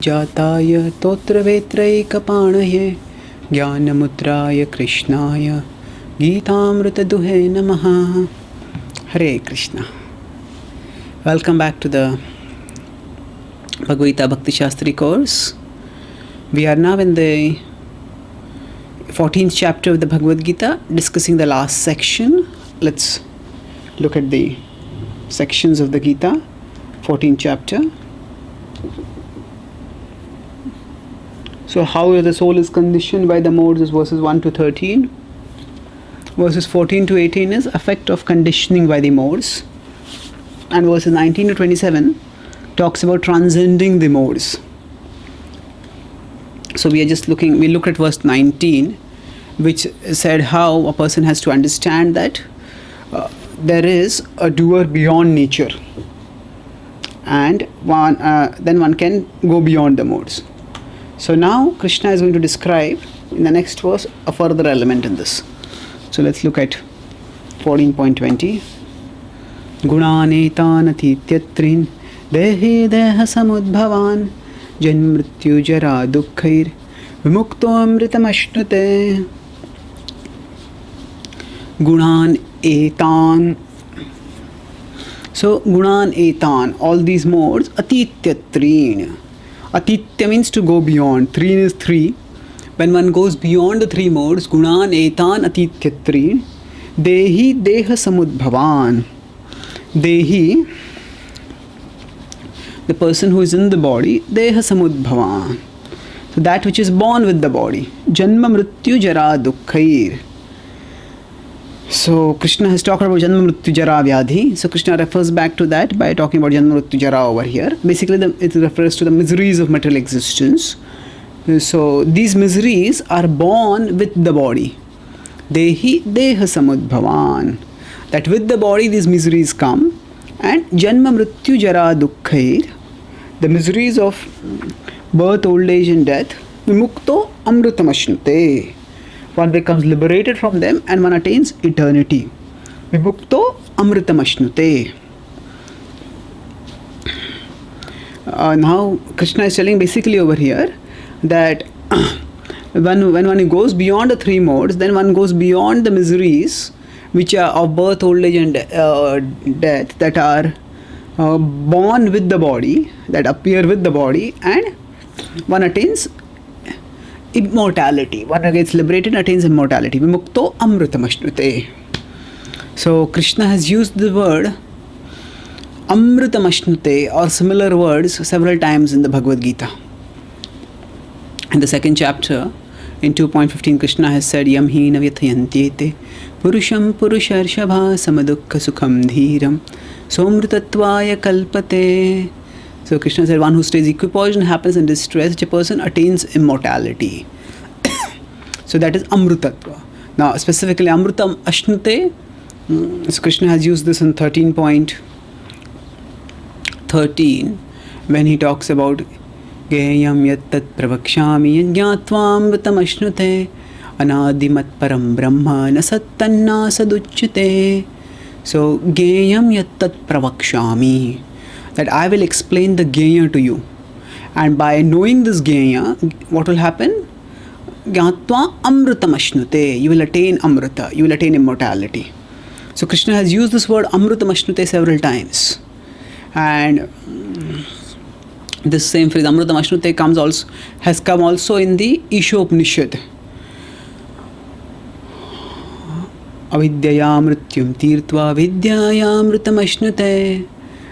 जाताय तोत्रवेत्रैकपाणये ज्ञानमुद्राय कृष्णाय गीतामृतदुहे नमः. Hare Krishna. Welcome back to the Bhagavad Gita Bhakti Shastri course. We are now in the 14th chapter of the Bhagavad Gita, discussing the last section. Let's look at the sections of the Gita, 14th chapter. So how the soul is conditioned by the modes is verses 1 to 13. Verses 14 to 18 is effect of conditioning by the modes. And verses 19 to 27 talks about transcending the modes. So we look at verse 19, which said how a person has to understand that there is a doer beyond nature. And then one can go beyond the modes. So now Krishna is going to describe in the next verse a further element in this. So let's look at 14.20. Gunanetan atityattrin dehi deha samudbhavan janmrityu jara dukkhair vimukto amritam ashnute. Gunan etan. So gunan etan, all these modes, atityatrin. Atitya means to go beyond. Threen is three. When one goes beyond the three modes, gunan etan atityatrin, dehi deha samudbhavan. Dehi, the person who is in the body, deha samudbhavan. So that which is born with the body. Janma mrityu jara dukkhair. So Krishna has talked about Janma Mrityu Jara Vyadhi. So Krishna refers back to that by talking about Janma Mrityu Jara over here. Basically it refers to the miseries of material existence. So these miseries are born with the body. Dehi deha samudbhavan. That with the body these miseries come. And Janma Mrityu Jara Dukkhair, the miseries of birth, old age and death, vimukto amritam ashnute. One becomes liberated from them and one attains eternity. Vibhukto amritam ashnute. Now Krishna is telling basically over here that when one goes beyond the three modes, then one goes beyond the miseries which are of birth, old age and death, that are born with the body, that appear with the body, and one attains immortality. One gets liberated and attains immortality. Vimukto amritam ashnute. So Krishna has used the word amritam ashnute or similar words several times in the Bhagavad Gita. In the second chapter, in 2.15, Krishna has said, Yam hi na vyathayantyete purusham purusharshabha samadukha sukham dhiram somritatvaya kalpate. So Krishna said, one who stays equipoised and happens in distress, such a person attains immortality. So that is amrutatva. Now specifically amrutam ashnute, so Krishna has used this in 13.13 when he talks about Geyam yattat pravakshami yajnatva amrutam ashnute anadimat param brahma nasattanna saduchyate. So Geyam yattat pravakshami, that I will explain the Geya to you. And by knowing this Geya, what will happen? Gyatva amrutam ashnute. You will attain amrita. You will attain immortality. So Krishna has used this word amrutam ashnute several times. And this same phrase amrutam ashnute has come also in the Ishopanishad. Avidyaya mrityum tirtva vidyaya amrutam ashnute.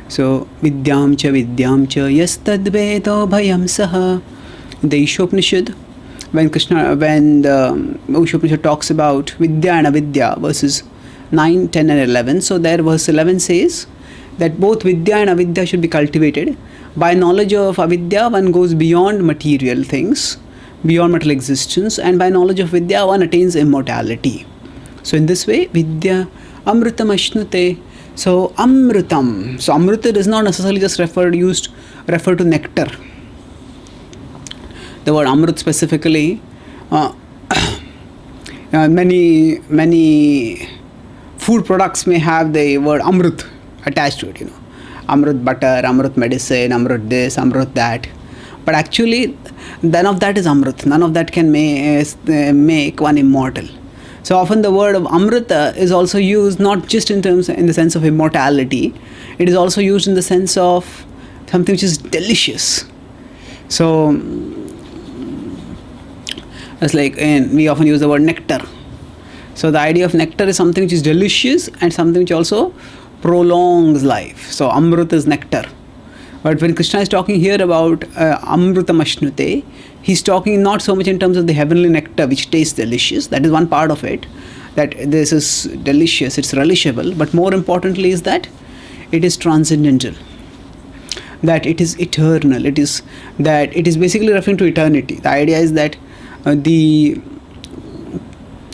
So, vidyam cha yastadvedo bhayam saha. In the Ishopanishad, when the Ishopanishad talks about vidya and avidya, verses 9, 10 and 11. So there verse 11 says that both vidya and avidya should be cultivated. By knowledge of avidya, one goes beyond material things, beyond material existence, and by knowledge of vidya, one attains immortality. So in this way, vidya amritam ashnute. So amritam. So amrita does not necessarily just refer to nectar. The word amrit specifically, many food products may have the word amrit attached to it. Amrit butter, Amrit medicine, Amrit this, Amrit that. But actually, none of that is Amrit. None of that can make one immortal. So often the word of Amrita is also used not just in the sense of immortality. It is also used in the sense of something which is delicious. So it's like, and we often use the word nectar. So the idea of nectar is something which is delicious and something which also prolongs life. So Amrit is nectar. But when Krishna is talking here about Amrutam Ashnute, he's talking not so much in terms of the heavenly nectar which tastes delicious. That is one part of it. That this is delicious, it's relishable. But more importantly is that it is transcendental. That it is eternal. It is basically referring to eternity. The idea is that the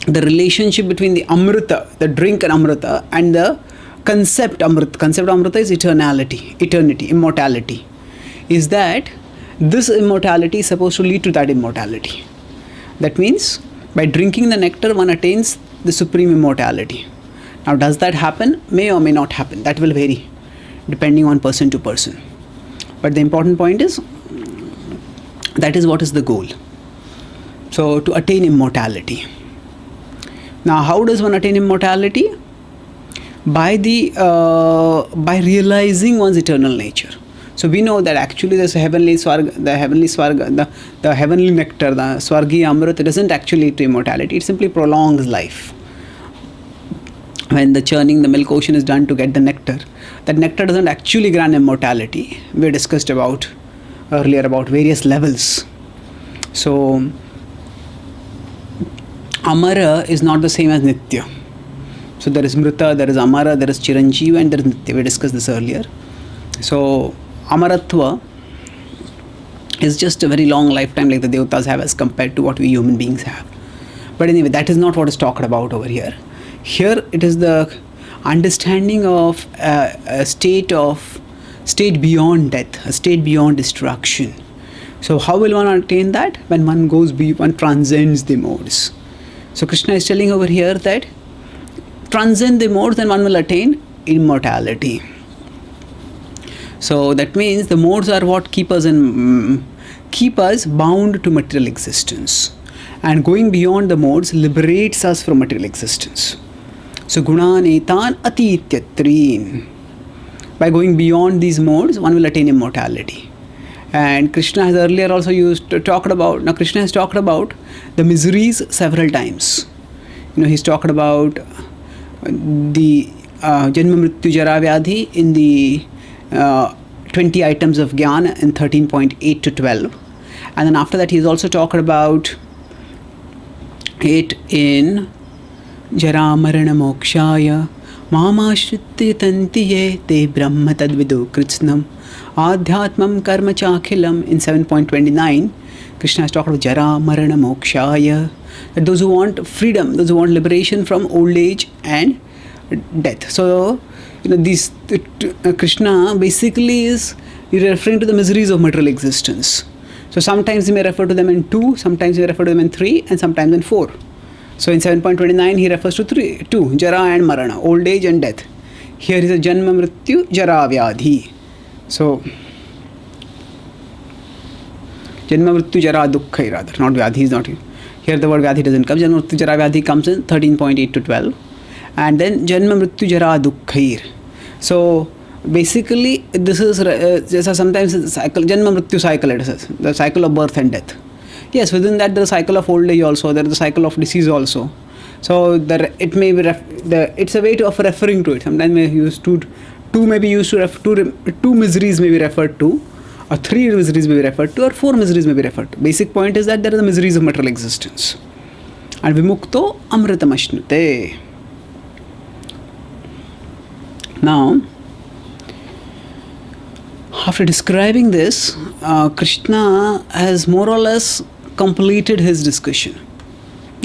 relationship between the Amrita, the drink and Amrita, and the concept Amrita. Concept Amrita is eternity, immortality. Is that this immortality is supposed to lead to that immortality. That means by drinking the nectar, one attains the supreme immortality. Now, does that happen? May or may not happen. That will vary depending on person to person. But the important point is that is what is the goal. So, to attain immortality. Now, how does one attain immortality? By realizing one's eternal nature. So we know that actually there's a heavenly swarga, the heavenly nectar, the swargi amrita doesn't actually lead to immortality. It simply prolongs life. When the churning, the milk ocean is done to get the nectar, that nectar doesn't actually grant immortality. We discussed earlier about various levels. So Amara is not the same as Nitya. So there is Mrita, there is Amara, there is Chiranjeev, and there is Nitya. We discussed this earlier. So Amaratva is just a very long lifetime like the Devatas have as compared to what we human beings have. But anyway, that is not what is talked about over here. Here it is the understanding of a state beyond death, a state beyond destruction. So how will one attain that? When one one transcends the modes. So Krishna is telling over here that transcend the modes, then one will attain immortality. So that means the modes are what keep us bound to material existence, and going beyond the modes liberates us from material existence. So gunan etan atityatrin. By going beyond these modes, one will attain immortality. And Krishna has earlier also Krishna has talked about the miseries several times. He's talked about the Janma Mrityu Jara Vyadhi in the 20 items of Jnana in 13.8 to 12. And then after that he's also talked about it in Jara Marana Mokshaya Mamashritti Tantiye Te Brahma Tadvidu Kritsnam Adhyatmam Karma Chakhilam in 7.29. Krishna has talked about Jara Marana Mokshaya, that those who want freedom, those who want liberation from old age and death. So Krishna basically is referring to the miseries of material existence. So sometimes he may refer to them in 2, sometimes he may refer to them in 3, and sometimes in 4. So in 7.29 he refers to 2, Jara and Marana, old age and death. Here is a Janma Mrityu Jara Vyadhi. So Janma Mrityu Jara Dukkhai rather, not Vyadhi is not here. Here the word Vyadhi doesn't come. Janma Mrityu Jara Vyadhi comes in 13.8 to 12. And then Janma Mrityu Jara Dukkhai. So basically this is sometimes it's a cycle, Janma Mrityu cycle, it says, the cycle of birth and death. Yes, within that there is a cycle of old age also, there is a cycle of disease also. So it may be it's a way of referring to it. Sometimes may use two may be used to refer to 2 miseries may be referred to, or 3 miseries may be referred to, or 4 miseries may be referred to. Basic point is that there are the miseries of material existence. And Vimukto Amritam Ashnute. Now, after describing this, Krishna has more or less completed his discussion.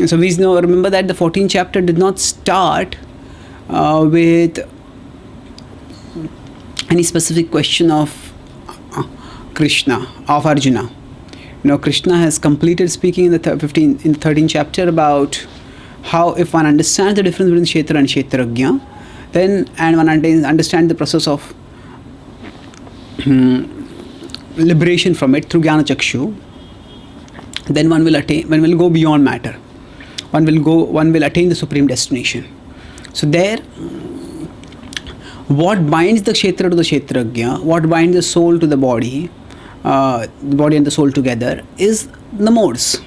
So we remember that the 14th chapter did not start with any specific question of Krishna, of Arjuna. Krishna has completed speaking in the 13th chapter about how if one understands the difference between Kshetra and Kshetrajna, then and one understands the process of liberation from it through Jnana Chakshu, then one will go beyond matter. One will attain the supreme destination. So there, what binds the Kshetra to the Kshetrajna, what binds the soul to the body and the soul together, is the modes.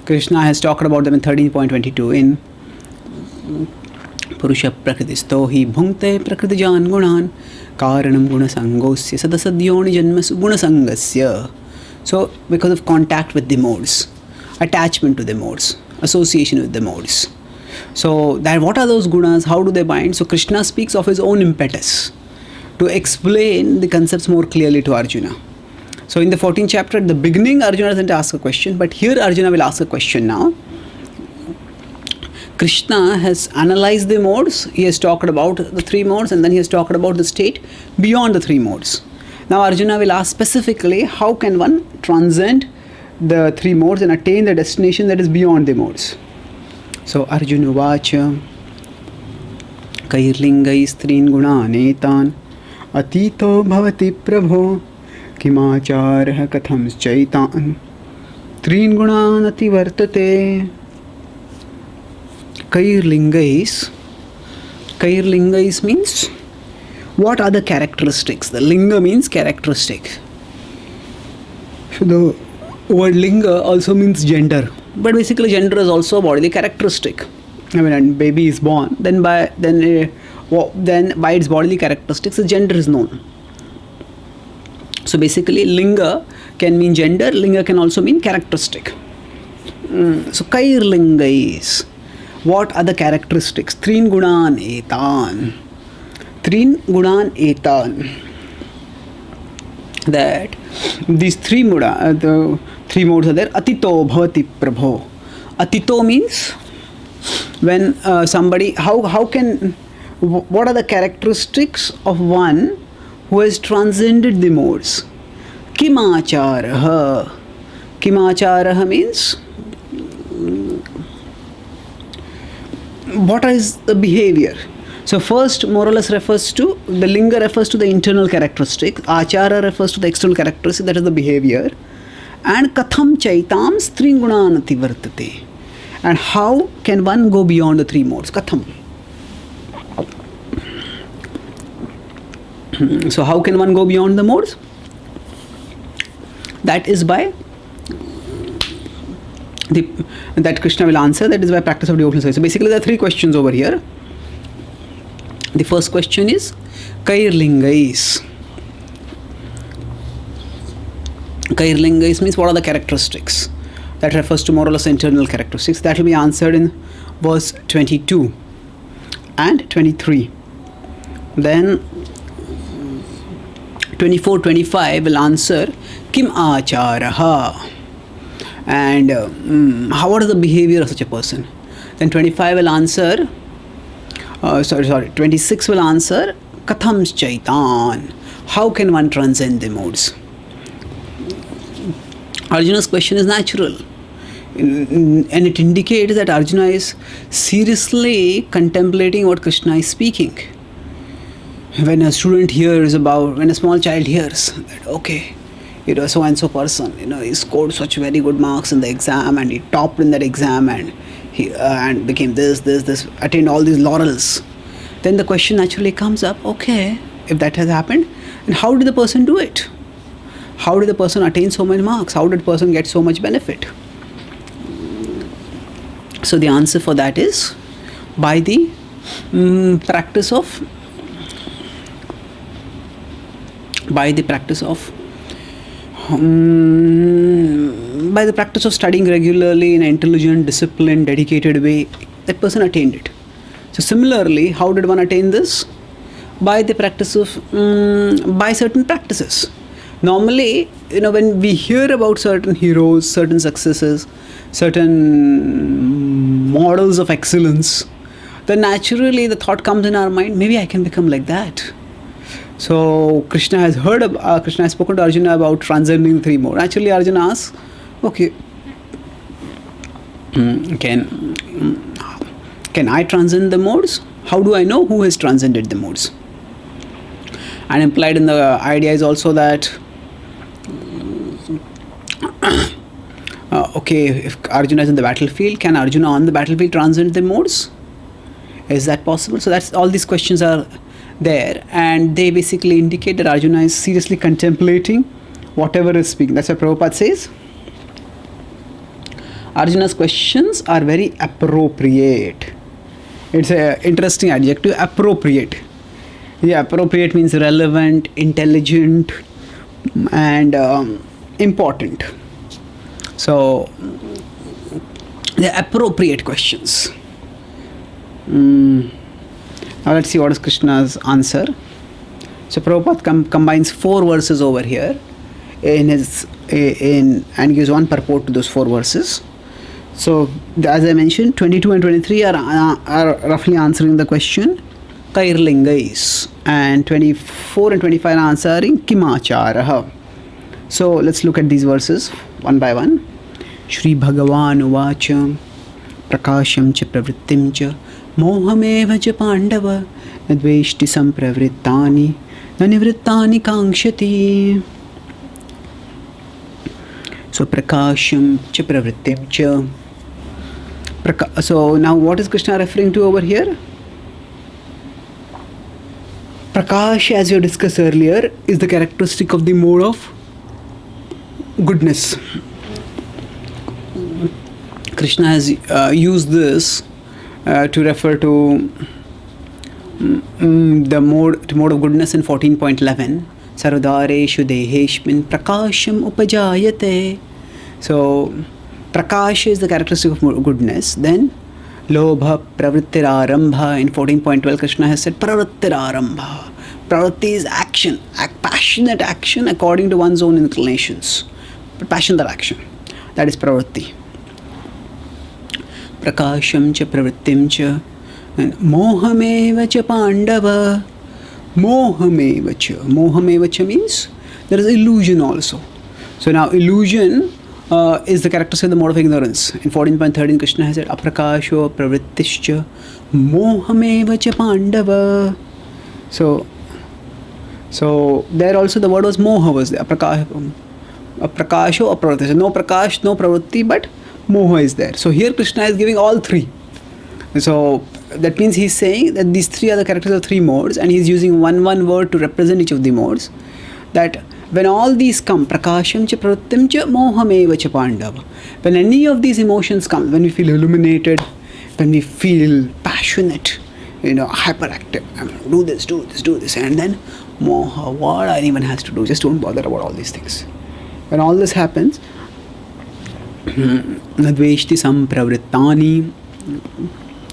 Krishna has talked about them in 13.22 in Purusha Prakritisто hi bhunkte prakritijan gunan karanam gunasangosya sadasadyoni janmasu gunasangasya. So, because of contact with the modes, attachment to the modes, association with the modes. So, that what are those gunas? How do they bind? So, Krishna speaks of his own impetus to explain the concepts more clearly to Arjuna. So, in the 14th chapter, at the beginning, Arjuna doesn't ask a question, but here Arjuna will ask a question now. Krishna has analyzed the modes, he has talked about the three modes, and then he has talked about the state beyond the three modes. Now Arjuna will ask specifically, how can one transcend the three modes and attain the destination that is beyond the modes? So Arjuna vacha kairlingai strin gunanetan atito bhavati prabho kimacharah katham chaitan trin gunan ativartate. Kairlingais means what are the characteristics? The linga means characteristic. So the word linga also means gender, but basically gender is also a bodily characteristic. I mean, when baby is born, then by its bodily characteristics, the gender is known. So basically, linga can mean gender. Linga can also mean characteristic. So kairlingais. What are the characteristics? Trin gunan etan. Trin gunan etan. That these three the three modes are there. Atito bhavati prabho. Atito means when somebody, what are the characteristics of one who has transcended the modes? Kimacharaha. Kimacharaha means what is the behavior? So first, more or less, refers to the linga, refers to the internal characteristic. Achara refers to the external characteristic, that is the behavior. And katham chaitam string gunanati vartate. And how can one go beyond the three modes? Katham. So how can one go beyond the modes? That is by that Krishna will answer, that is by practice of devotional service. So basically there are three questions over here. The first question is Kairlingais. Kairlingais means what are the characteristics? That refers to more or less internal characteristics. That will be answered in verse 22 and 23. Then 24-25 will answer Kim Acharaha. And what is the behavior of such a person? Then 25 will answer 26 will answer Katham Chaitan. How can one transcend the modes? Arjuna's question is natural, and it indicates that Arjuna is seriously contemplating what Krishna is speaking. When a student hears when a small child hears that, okay, so and so person, he scored such very good marks in the exam, and he topped in that exam, and he became this, attained all these laurels. Then the question naturally comes up, okay, if that has happened, and how did the person do it? How did the person attain so many marks? How did the person get so much benefit? So the answer for that is by the practice of studying regularly in an intelligent, disciplined, dedicated way, that person attained it. So similarly, how did one attain this? By the practice of, by certain practices. Normally, when we hear about certain heroes, certain successes, certain models of excellence, then naturally the thought comes in our mind, maybe I can become like that. So Krishna has spoken to Arjuna about transcending the three modes. Actually, Arjuna asks, okay, can I transcend the modes? How do I know who has transcended the modes? And implied in the idea is also that okay, if Arjuna is in the battlefield, can Arjuna on the battlefield transcend the modes? Is that possible? So that's all these questions are there, and they basically indicate that Arjuna is seriously contemplating whatever is speaking. That's what Prabhupada says. Arjuna's questions are very appropriate. It's an interesting adjective, appropriate. Yeah, appropriate means relevant, intelligent, and important. So, the appropriate questions. Now let's see what is Krishna's answer. So Prabhupada combines 4 verses over here and gives one purport to those 4 verses. So as I mentioned, 22 and 23 are roughly answering the question Kairlingais, and 24 and 25 are answering Kimacharaha. So let's look at these verses one by one. Shri Bhagavan Uvacha Prakasham cha pravrittim cha mohameva cha pandava nadveshti sampravrittani nanivrittani kankshati. So prakasham cha pravrittim cha. So now what is Krishna referring to over here? Prakash, as you discussed earlier, is the characteristic of the mode of goodness. Krishna has used this to refer to the mode of goodness in 14.11. Sarvadareshu deheshmin prakasham upajayate. So prakash is the characteristic of goodness. Then lobha pravrittirarambha. In 14.12 Krishna has said pravrittirarambha. Pravritti is action, passionate action according to one's own inclinations. Passionate action. That is pravritti. Prakasham cha pravrittim cha and mohameva cha pandava. Mohameva cha. Mohameva cha means there is illusion also. So now illusion is the characteristic of the mode of ignorance. In 14.13 Krishna has said aprakasho pravrittischa mohameva cha pandava. So there also the word was moha was there. Aprakasho apravritti. No prakash, no pravritti, but moha is there. So here Krishna is giving all 3. So that means he's saying that these 3 are the characters of 3 modes, and he's using one word to represent each of the modes. That when all these come, prakasham cha pravrittim cha mohameva cha pandava. When any of these emotions come, when we feel illuminated, when we feel passionate, hyperactive, do this, and then moha, what anyone has to do, just don't bother about all these things. When all this happens, nadveshti sampravrittani,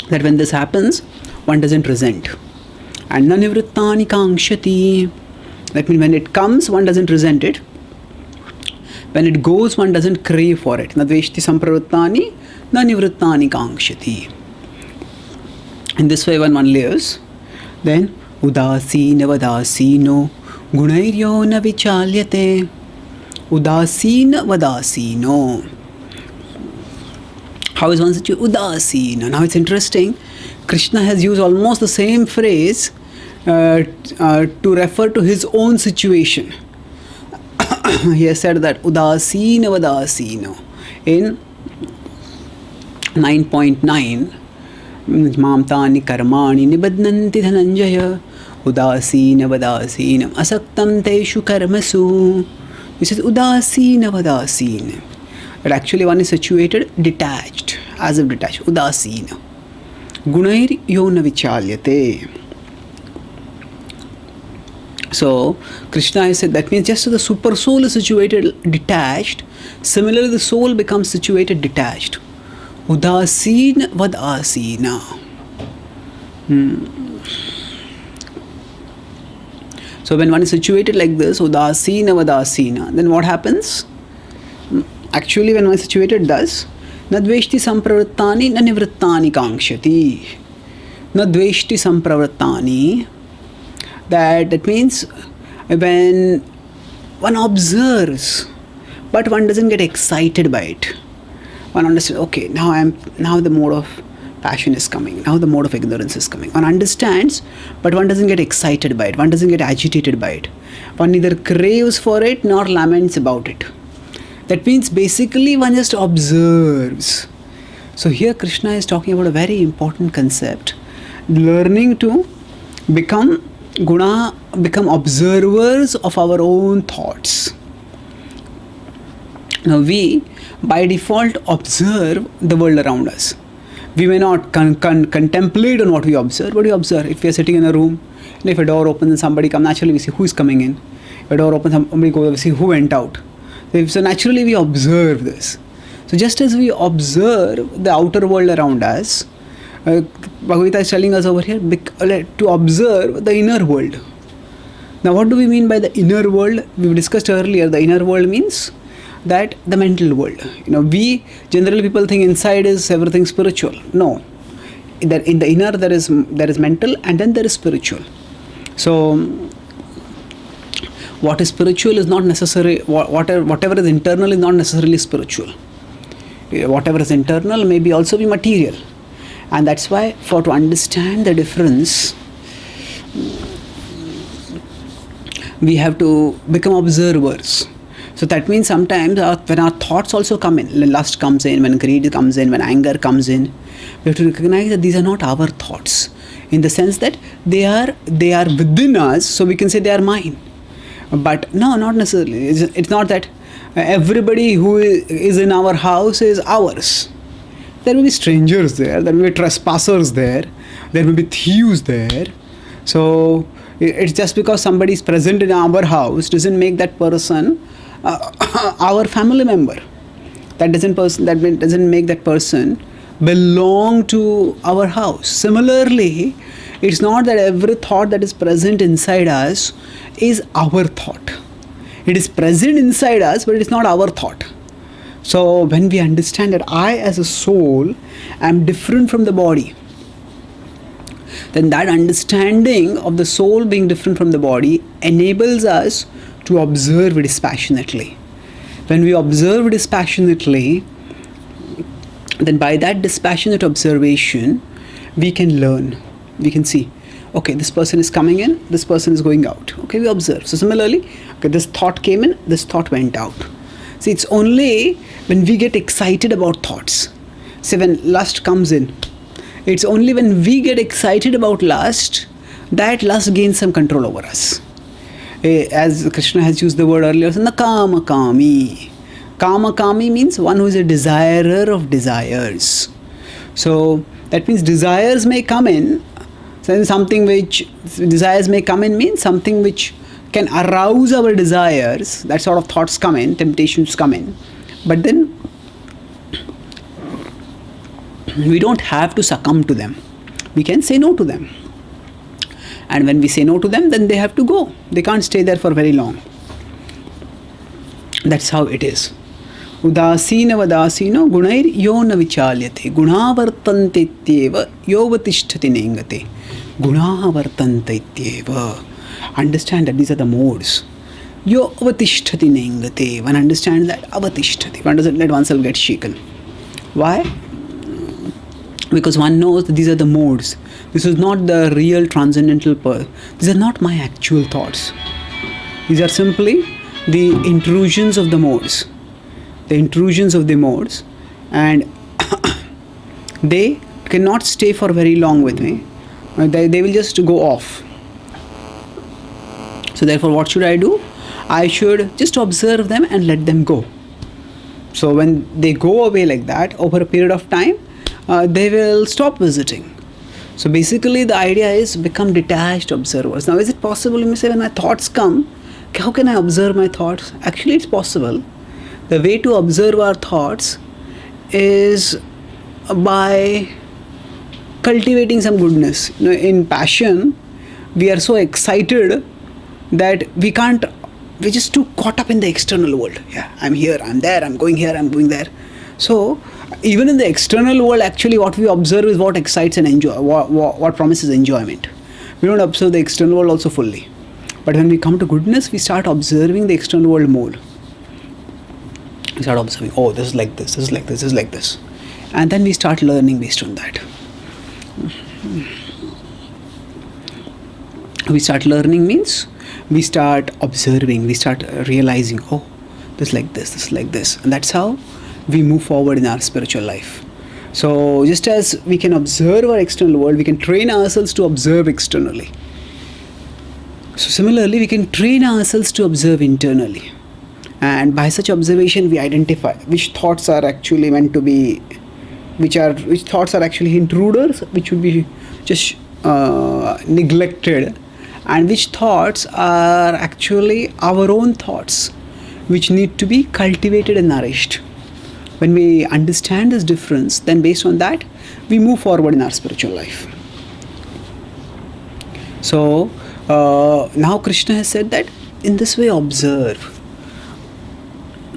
that when this happens, one doesn't resent. And nanivrittani kankshati, that means when it comes, one doesn't resent it. When it goes, one doesn't crave for it. Nadveshti sampravrittani nanivrittani kankshati. In this way, when one lives, then udasina vadasino gunairyo na vichalyate. Udasina vadasino. How is one situated? Udasina. Now it's interesting. Krishna has used almost the same phrase to refer to his own situation. He has said that udasina vadasino in 9.9. Mamtani karmani nibadnanti dhananjaya udasina vadasinam asaktam teshu karmasu. He says udasina vadasina. But actually one is situated detached, as if detached. Udasina. Gunair yona vichalyate. So Krishna has said that means just so the super soul is situated detached, similarly the soul becomes situated detached. Udasin vadasina. So when one is situated like this, udasina vadasina, then what happens? Actually when one is situated thus, nadveshti sampravrittani nanivrittani kankshati. Nadveshti sampravrittani, that means when one observes, but one doesn't get excited by it. One understands, okay, now the mode of passion is coming. Now the mode of ignorance is coming. One understands, but one doesn't get excited by it. One doesn't get agitated by it. One neither craves for it nor laments about it. That means basically one just observes. So here Krishna is talking about a very important concept. Learning to become observers of our own thoughts. Now we, by default, observe the world around us. We may not contemplate on what we observe, but we observe. If we are sitting in a room, and if a door opens and somebody comes, naturally we see who is coming in. If a door opens, somebody goes, we see who went out. So naturally we observe this. So just as we observe the outer world around us, Bhagavad Gita is telling us over here to observe the inner world. Now what do we mean by the inner world? We discussed earlier, the inner world means that the mental world. We generally, people think inside is everything spiritual. No, in the inner there is mental, and then there is spiritual. So what is spiritual is not necessary. Whatever is internal is not necessarily spiritual. Whatever is internal may be also be material, and that's why to understand the difference, we have to become observers. So that means sometimes when our thoughts also come in, when lust comes in, when greed comes in, when anger comes in, we have to recognize that these are not our thoughts, in the sense that they are within us, so we can say they are mine. But no, not necessarily. It's not that everybody who is in our house is ours. There will be strangers there, there will be trespassers there, there will be thieves there. So it's just because somebody is present in our house doesn't make that person our family member. That doesn't make that person belong to our house. Similarly, it's not that every thought that is present inside us is our thought. It is present inside us, but it's not our thought. So when we understand that I as a soul am different from the body, then that understanding of the soul being different from the body enables us to observe dispassionately. When we observe dispassionately, then by that dispassionate observation, we can learn. We can see, okay, this person is coming in, this person is going out. Okay, we observe. So similarly, okay, this thought came in, this thought went out. See, it's only when we get excited about thoughts. Say when lust comes in, it's only when we get excited about lust that lust gains some control over us. As Krishna has used the word earlier, kama kami. Kama kami means one who is a desirer of desires. So that means desires may come in. So something which desires may come in means something which can arouse our desires. That sort of thoughts come in, temptations come in. But then we don't have to succumb to them. We can say no to them. And when we say no to them, then they have to go. They can't stay there for very long. That's how it is. Udasina vadasino gunair yo na vichalyate guna vartante ityeva yo vatishtati nengate guna vartante ityeva. Understand that these are the modes. Yo avatishtati nengate. One understands that avatishtati. One doesn't let oneself get shaken. Why? Because one knows that these are the modes. This is not the real transcendental pearl. These are not my actual thoughts. These are simply the intrusions of the modes. The intrusions of the modes, and they cannot stay for very long with me. They will just go off. So therefore, what should I do? I should just observe them and let them go. So when they go away like that, over a period of time, they will stop visiting. So basically the idea is become detached observers. Now is it possible, you may say, when my thoughts come, how can I observe my thoughts? Actually it's possible. The way to observe our thoughts is by cultivating some goodness. In passion, we are so excited that we're just too caught up in the external world. Yeah, I'm here, I'm there, I'm going here, I'm going there. So even in the external world, actually what we observe is what excites and enjoy, what promises enjoyment. We don't observe the external world also fully. But when we come to goodness, we start observing the external world more. We start observing, oh, this is like this, this is like this, this is like this. And then we start learning based on that. We start learning means we start observing, we start realizing, oh, this like this like this. And that's how we move forward in our spiritual life. So just as we can observe our external world, we can train ourselves to observe externally. So similarly, we can train ourselves to observe internally. And by such observation, we identify which thoughts are actually meant to be, which thoughts are actually intruders, which would be just neglected, and which thoughts are actually our own thoughts, which need to be cultivated and nourished. When we understand this difference, then based on that, we move forward in our spiritual life. So now Krishna has said that in this way observe.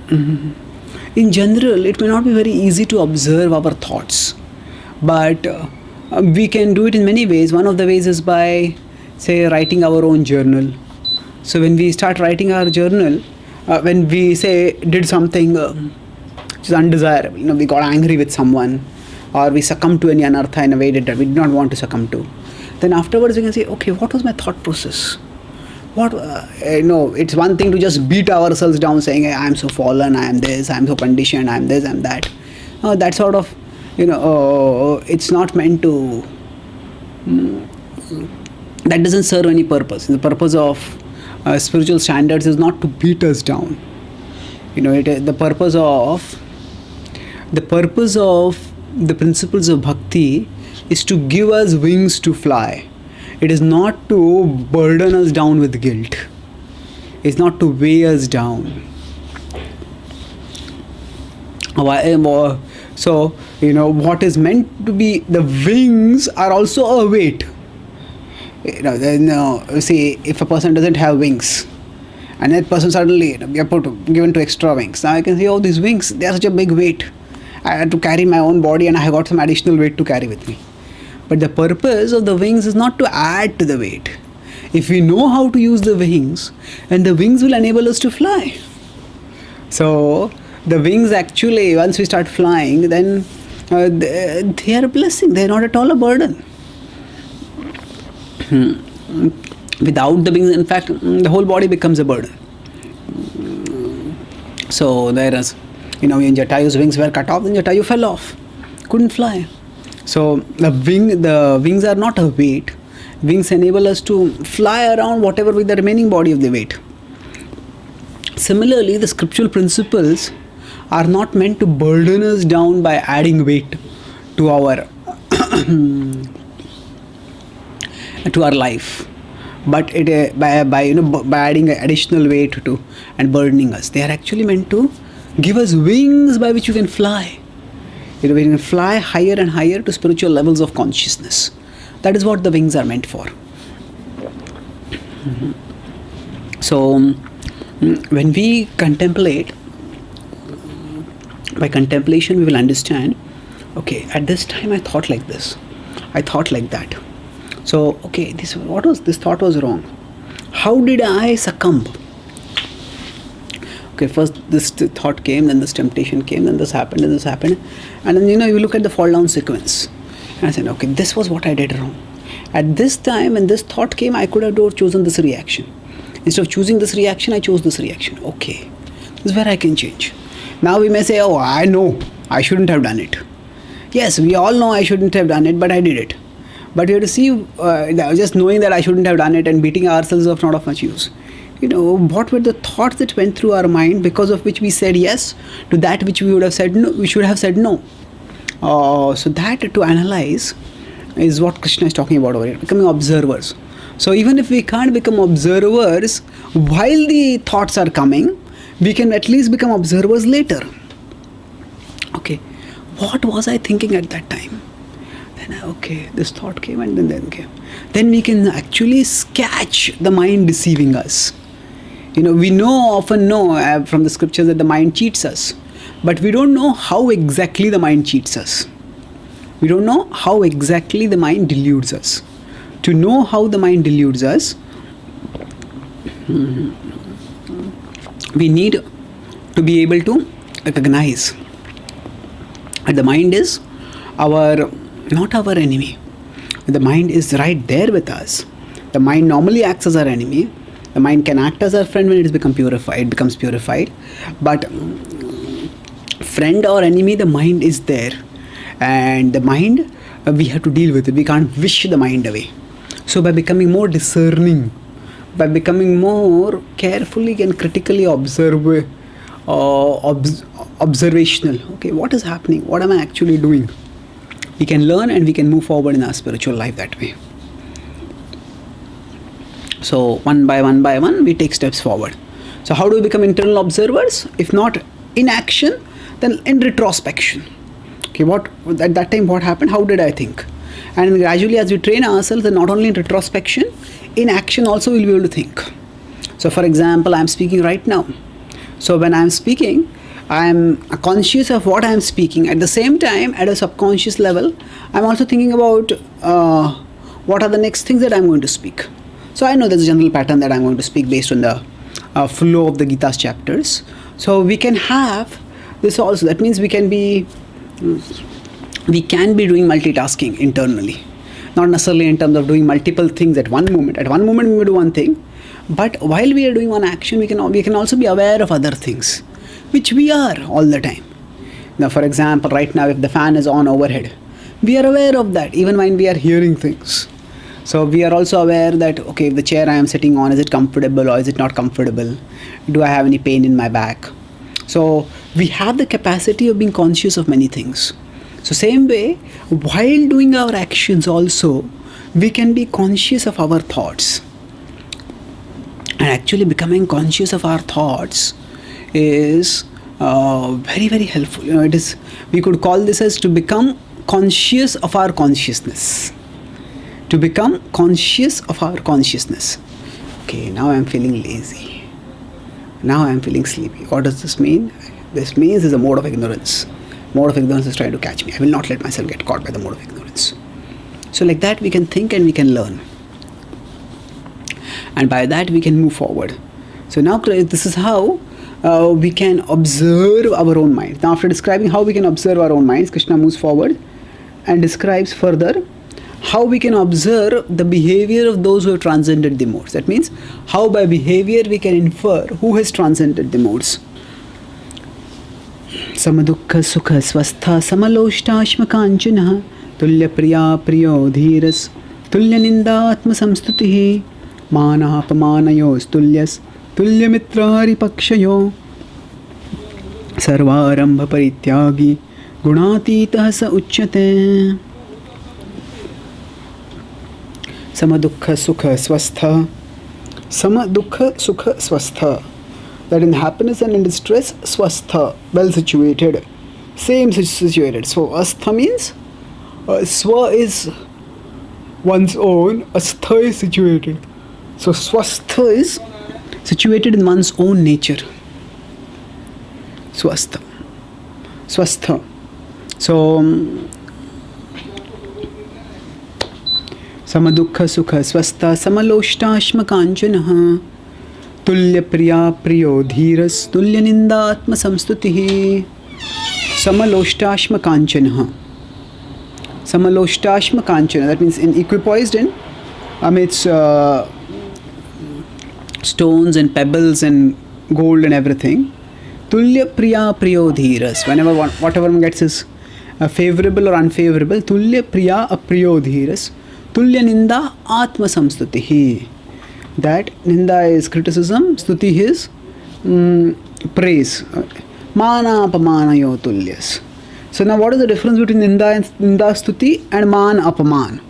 In general, it may not be very easy to observe our thoughts, but we can do it in many ways. One of the ways is by, say, writing our own journal. So when we start writing our journal, when we say did something which is undesirable, we got angry with someone, or we succumbed to any anartha in a way that we did not want to succumb to, then afterwards we can say, okay, what was my thought process? It's one thing to just beat ourselves down saying, I am so fallen, I am this, I am so conditioned, I am this, I am that. That sort of, it's not meant to, that doesn't serve any purpose. The purpose of spiritual standards is not to beat us down. The purpose of the principles of bhakti is to give us wings to fly. It is not to burden us down with guilt. It's not to weigh us down. So, what is meant to be the wings are also a weight. See, if a person doesn't have wings, and that person suddenly given to extra wings. Now I can say, these wings, they are such a big weight. I had to carry my own body, and I have got some additional weight to carry with me. But the purpose of the wings is not to add to the weight. If we know how to use the wings, and the wings will enable us to fly. So the wings actually, once we start flying, then they are a blessing. They are not at all a burden. Without the wings, in fact, the whole body becomes a burden. So there is, when Jatayu's wings were cut off, then Jatayu fell off, couldn't fly. So the wings are not a weight. Wings enable us to fly around whatever with the remaining body of the weight. Similarly, the scriptural principles are not meant to burden us down by adding weight to our to our life, but by adding additional weight to and burdening us. They are actually meant to give us wings by which you can fly. We can fly higher and higher to spiritual levels of consciousness. That is what the wings are meant for. So when we contemplate, by contemplation we will understand, okay, at this time I thought like this, I thought like that. So, okay, this thought was wrong. How did I succumb? Okay, first this thought came, then this temptation came, then this happened, and then you look at the fall down sequence. And I said, okay, this was what I did wrong. At this time when this thought came, I could have chosen this reaction. Instead of choosing this reaction, I chose this reaction. Okay, this is where I can change. Now we may say, I know, I shouldn't have done it. Yes, we all know I shouldn't have done it, but I did it. But you have to see, just knowing that I shouldn't have done it and beating ourselves up, not of much use. What were the thoughts that went through our mind because of which we said yes to that which we would have said no, we should have said no. So that to analyze is what Krishna is talking about over here, becoming observers. So even if we can't become observers while the thoughts are coming, we can at least become observers later. Okay, what was I thinking at that time? Then, okay, this thought came and then came. Then we can actually catch the mind deceiving us. We often know from the scriptures that the mind cheats us. But we don't know how exactly the mind cheats us. We don't know how exactly the mind deludes us. To know how the mind deludes us, we need to be able to recognize that the mind is not our enemy. The mind is right there with us. The mind normally acts as our enemy. The mind can act as a friend when it becomes purified. But friend or enemy, the mind is there. And the mind, we have to deal with it. We can't wish the mind away. So by becoming more discerning, by becoming more carefully and critically observational, okay, what is happening? What am I actually doing? We can learn and we can move forward in our spiritual life that way. So one by one, we take steps forward. So how do we become internal observers? If not in action, then in retrospection. Okay, at that time what happened? How did I think? And gradually, as we train ourselves, then not only in retrospection, in action also we'll be able to think. So for example, I'm speaking right now. So when I'm speaking, I'm conscious of what I'm speaking. At the same time, at a subconscious level, I'm also thinking about what are the next things that I'm going to speak. So I know there's a general pattern that I'm going to speak based on the flow of the Gita's chapters. So we can have this also. That means we can be doing multitasking internally. Not necessarily in terms of doing multiple things at one moment. At one moment we will do one thing, but while we are doing one action, we can also be aware of other things, which we are all the time. Now, for example, right now, if the fan is on overhead, we are aware of that even when we are hearing things. So we are also aware that, okay, the chair I am sitting on, is it comfortable or is it not comfortable? Do I have any pain in my back? So we have the capacity of being conscious of many things. So same way, while doing our actions also, we can be conscious of our thoughts. And actually becoming conscious of our thoughts is very, very helpful. We could call this as to become conscious of our consciousness. To become conscious of our consciousness. Okay, now I'm feeling lazy. Now I'm feeling sleepy. What does this mean? This means there's a mode of ignorance. Mode of ignorance is trying to catch me. I will not let myself get caught by the mode of ignorance. So like that we can think and we can learn. And by that we can move forward. So now this is how we can observe our own mind. Now after describing how we can observe our own minds, Krishna moves forward and describes further how we can observe the behavior of those who have transcended the modes. That means how by behavior we can infer who has transcended the modes. Samadukha sukha swastha samaloshtasma kanchana tulya priya priyo dhiras tulya ninda atma samstutihi mana apamanayos tulyas tulya mitrari pakshayo sarvarambha parityagi gunatitah sa uchyate. Samadukha sukha swastha. Samadukha sukha swastha. That in happiness and in distress, swastha, well situated, same situated. So astha means swa is one's own, astha is situated. So swastha is situated in one's own nature. Swastha. Swastha. So Samadukha sukha swastha samaloshtasma kanchana tulya priya priyo dhiras tulya ninda atma samstutihi. Samaloshtasma kanchana. Samaloshtasma kanchana. That means in equipoised in amidst stones and pebbles and gold and everything. Tulya priya priyo dhiras. Whenever whatever one gets is favorable or unfavorable. Tulya priya apriyo dhiras. Tulya ninda atma samstutihi. That ninda is criticism, stuti is praise. Mana apamanayo tulyas. So now what is the difference between ninda stuti and man apaman?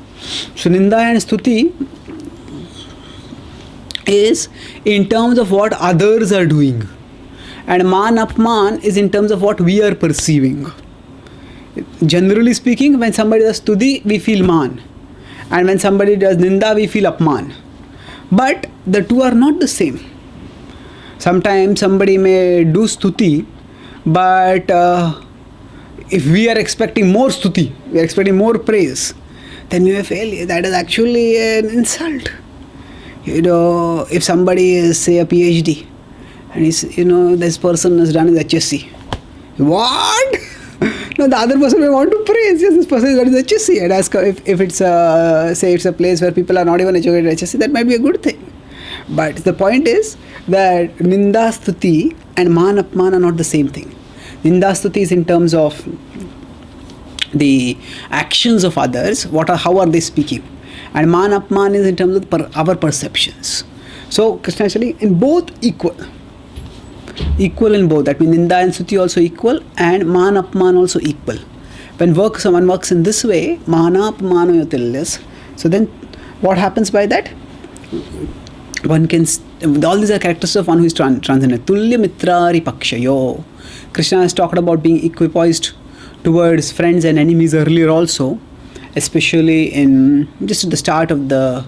So ninda and stuti is in terms of what others are doing, and man apaman is in terms of what we are perceiving. Generally speaking, when somebody does stuti, we feel man, and when somebody does ninda, we feel apman. But the two are not the same. Sometimes somebody may do stuti, but if we are expecting more stuti, we are expecting more praise, then we may fail. That is actually an insult. If somebody is, say, a PhD, and this person has done his HSC. What? No, the other person may want to praise. Yes, this person has done his HSC. And ask if it's say it's a place where people are not even educated at HSC, that might be a good thing. But the point is that Ninda Stuti and Man Apman are not the same thing. Ninda Stuti is in terms of the actions of others, how are they speaking, and Man Apman is in terms of our perceptions. So Krishna actually in both equal in both. That means Ninda and Stuti also equal, and Man Apman also equal. When someone works in this way, Mana Apmano Yotillis, so then what happens by that? One can, all these are characteristics of one who is transcendent. Tulya Mitrari Pakshayo. Krishna has talked about being equipoised towards friends and enemies earlier also, especially in just at the start of the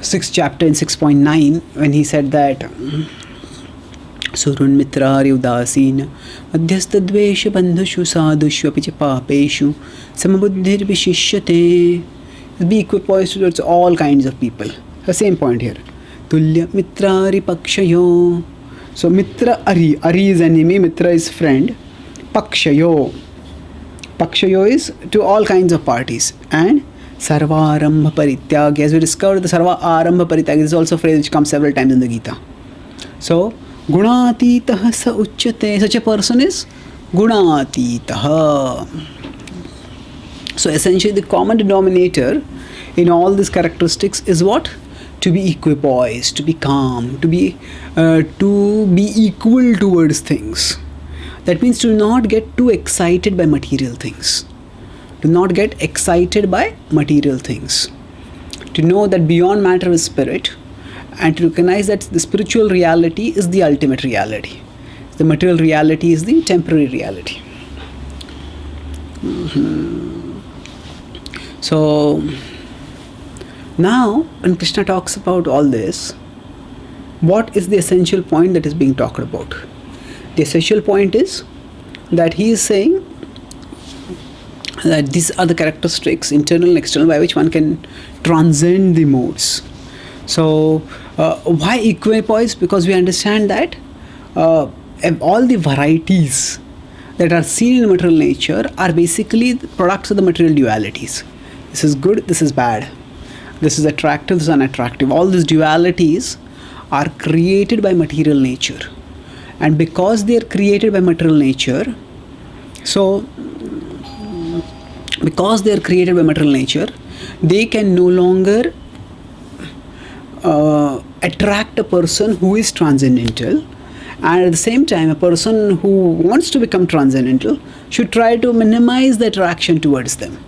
6th chapter in 6.9, when he said that Surun Mitrari Udasin Madhyastadvesha Bandhushu Sadhushu Apicha Papeshu Samabuddhir Vishishyate. Be equipoised towards all kinds of people. The same point here. Tulya Mitrari Pakshayo. So Mitra Ari. Ari is enemy, Mitra is friend. Pakshayo. Pakshayo is to all kinds of parties. And Sarva Arambha Parityagi. As we discovered, the Sarva Arambha Parityagi is also a phrase which comes several times in the Gita. So Gunatitaha sa uchyate. Such a person is Gunatitaha. So essentially the common denominator in all these characteristics is what? To be equipoised, to be calm, to be equal towards things. That means to not get too excited by material things. To not get excited by material things. To know that beyond matter is spirit, and to recognize that the spiritual reality is the ultimate reality. The material reality is the temporary reality. So now when Krishna talks about all this, what is the essential point that is being talked about? The essential point is that he is saying that these are the characteristics, internal and external, by which one can transcend the modes. So why equipoise? Because we understand that all the varieties that are seen in material nature are basically the products of the material dualities. This is good, this is bad. This is attractive, this is unattractive. All these dualities are created by material nature. And because they are created by material nature, they can no longer attract a person who is transcendental. And at the same time, a person who wants to become transcendental should try to minimize the attraction towards them.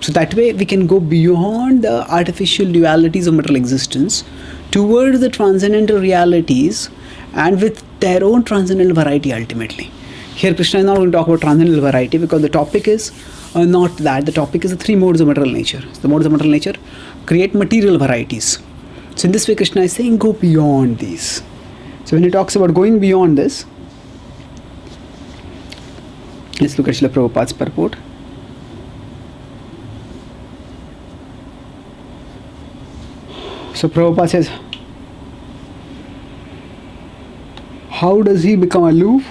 So that way we can go beyond the artificial dualities of material existence towards the transcendental realities, and with their own transcendental variety ultimately. Here Krishna is not going to talk about transcendental variety, because the topic is not that. The topic is the three modes of material nature. The modes of material nature create material varieties. So in this way Krishna is saying go beyond these. So when he talks about going beyond this, let's look at Srila Prabhupada's purport. So Prabhupada says, how does he become aloof?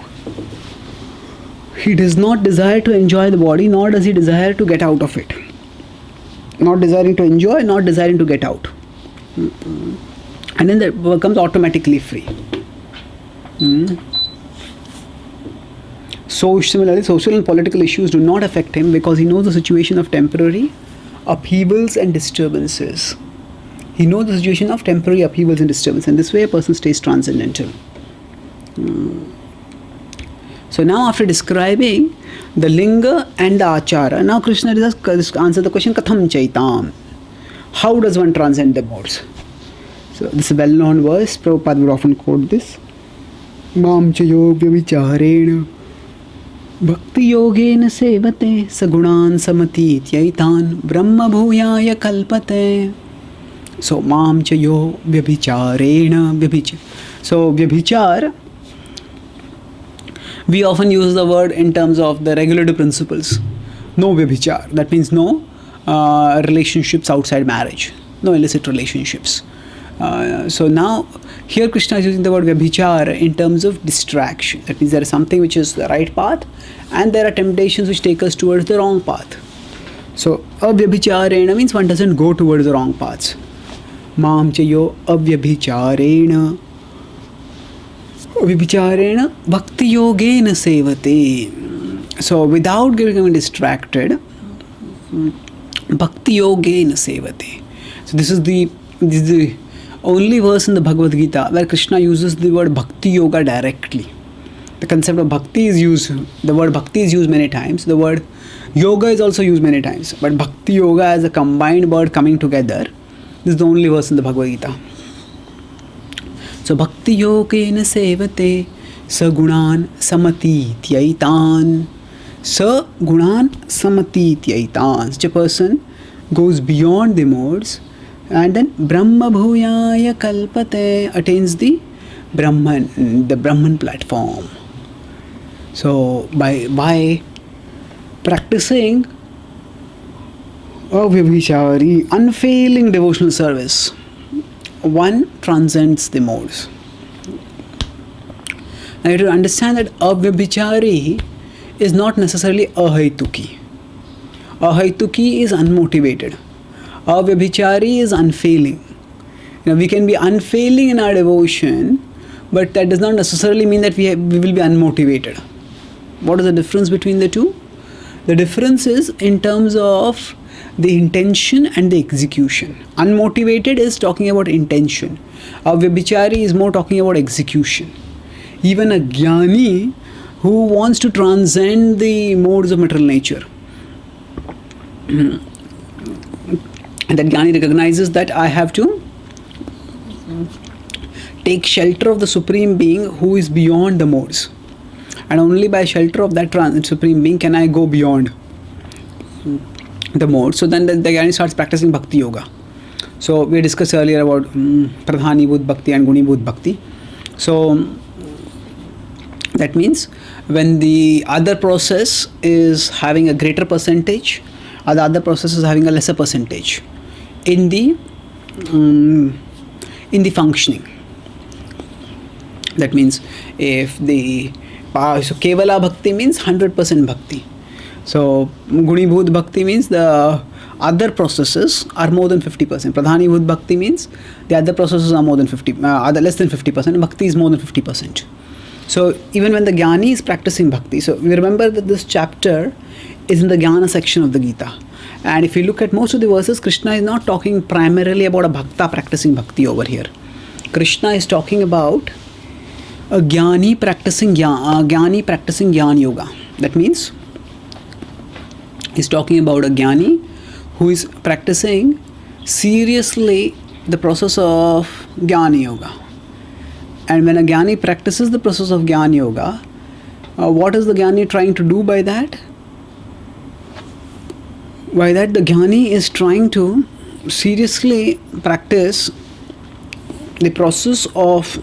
He does not desire to enjoy the body, nor does he desire to get out of it. Not desiring to enjoy, not desiring to get out. And then that becomes automatically free. So similarly, social and political issues do not affect him, because he knows the situation of temporary upheavals and disturbances. He knows the situation of temporary upheavals and disturbance, and this way a person stays transcendental. So now after describing the linga and the achara, now Krishna answers the question, Katham Chaitam. How does one transcend the modes? So this is a well-known verse. Prabhupada would often quote this. Mam chayo vyavicharena bhakti yogena sevate sagunan samati tyaitan brahma bhuyaya kalpate. So mam chayo vyabhicharena vyabhichar. So vyabhichar, we often use the word in terms of the regulative principles. No vyabhichar. That means no relationships outside marriage. No illicit relationships. So now here Krishna is using the word vyabhichar in terms of distraction. That means there is something which is the right path, and there are temptations which take us towards the wrong path. So avyabhicharena means one doesn't go towards the wrong paths. Mam chayo avyabhicharena bhakti yogena sevate. So without getting distracted, bhakti yogena sevate. So this is the only verse in the Bhagavad Gita where Krishna uses the word bhakti yoga directly. The concept of bhakti is used, the word bhakti is used many times, the word yoga is also used many times, but bhakti yoga as a combined word coming together, this is the only verse in the Bhagavad Gita. So bhakti yogena sevate sagunan samatityaitan. Sagunan samatityaitan. Such a person goes beyond the modes and then Brahma bhuyaya kalpate, attains the Brahman platform. So by practicing avyabhichari, unfailing devotional service, one transcends the modes. Now you have to understand that avyabhichari is not necessarily ahaituki. Ahaituki is unmotivated. Avyabhichari is unfailing. We can be unfailing in our devotion, but that does not necessarily mean that we will be unmotivated. What is the difference between the two? The difference is in terms of the intention and the execution. Unmotivated is talking about intention. Avyabhichari is more talking about execution. Even a jnani who wants to transcend the modes of material nature, that jnani recognizes that I have to take shelter of the Supreme Being who is beyond the modes. And only by shelter of that Supreme Being can I go beyond the mode. So then the jnani starts practicing Bhakti Yoga. So we discussed earlier about Pradhanibhut Bhakti and Gunibhut Bhakti. So that means when the other process is having a greater percentage, or the other process is having a lesser percentage in the functioning. That means if the so Kevala Bhakti means 100% Bhakti. So Gunibhut Bhakti means the other processes are more than 50%. Pradhanibhut Bhakti means the other processes are more than 50, other less than 50%. Bhakti is more than 50%. So even when the jnani is practicing Bhakti, so we remember that this chapter is in the Jnana section of the Gita. And if you look at most of the verses, Krishna is not talking primarily about a bhakta practicing Bhakti over here. Krishna is talking about a jnani practicing jnana yoga. That means he's talking about a jnani who is practicing seriously the process of jnana yoga. And when a jnani practices the process of jnana yoga, what is the jnani trying to do by that? By that, the jnani is trying to seriously practice the process of